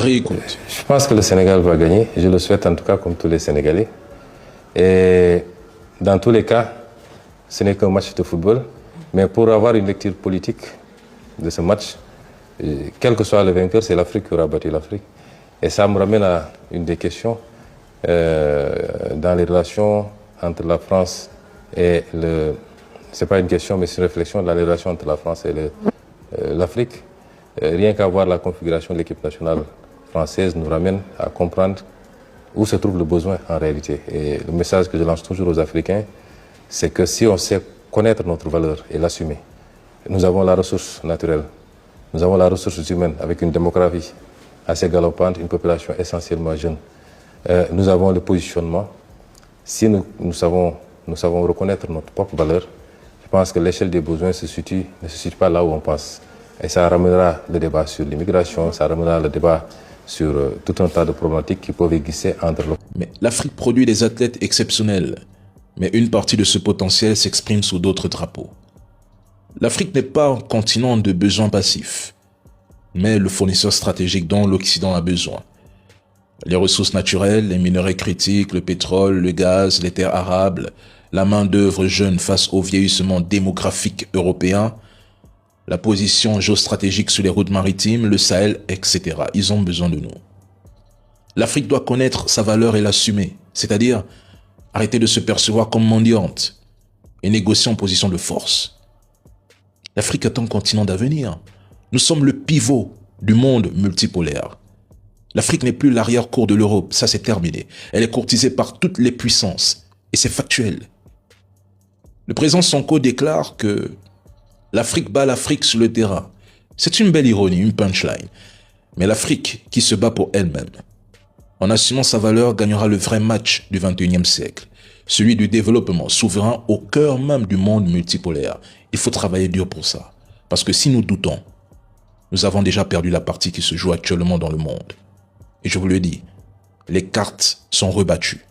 réécoute. Je pense que le Sénégal va gagner. Je le souhaite en tout cas comme tous les Sénégalais. Et dans tous les cas, ce n'est qu'un match de football. Mais pour avoir une lecture politique de ce match, quel que soit le vainqueur, c'est l'Afrique qui aura battu l'Afrique. Et ça me ramène à une des questions dans les relations entre la France et le... C'est pas une question, mais c'est une réflexion dans les relations entre la France et l'Afrique. Rien qu'à voir la configuration de l'équipe nationale française nous ramène à comprendre où se trouve le besoin en réalité. Et le message que je lance toujours aux Africains, c'est que si on sait connaître notre valeur et l'assumer, nous avons la ressource naturelle, nous avons la ressource humaine avec une démographie assez galopante, une population essentiellement jeune. Nous avons le positionnement. Si nous savons reconnaître notre propre valeur, je pense que l'échelle des besoins ne se situe pas là où on pense. Et ça ramènera le débat sur l'immigration, ça ramènera le débat sur tout un tas de problématiques qui peuvent exister entre le... Mais l'Afrique produit des athlètes exceptionnels, mais une partie de ce potentiel s'exprime sous d'autres drapeaux. L'Afrique n'est pas un continent de besoins passifs, mais le fournisseur stratégique dont l'Occident a besoin. Les ressources naturelles, les minerais critiques, le pétrole, le gaz, les terres arables, la main-d'œuvre jeune face au vieillissement démographique européen, la position géostratégique sur les routes maritimes, le Sahel, etc. Ils ont besoin de nous. L'Afrique doit connaître sa valeur et l'assumer, c'est-à-dire arrêter de se percevoir comme mendiante et négocier en position de force. L'Afrique est un continent d'avenir. Nous sommes le pivot du monde multipolaire. L'Afrique n'est plus l'arrière-cour de l'Europe, ça c'est terminé. Elle est courtisée par toutes les puissances et c'est factuel. Le président Sonko déclare que l'Afrique bat l'Afrique sur le terrain. C'est une belle ironie, une punchline. Mais l'Afrique qui se bat pour elle-même, en assumant sa valeur, gagnera le vrai match du XXIe siècle, celui du développement souverain au cœur même du monde multipolaire. Il faut travailler dur pour ça. Parce que si nous doutons, nous avons déjà perdu la partie qui se joue actuellement dans le monde. Et je vous le dis, les cartes sont rebattues.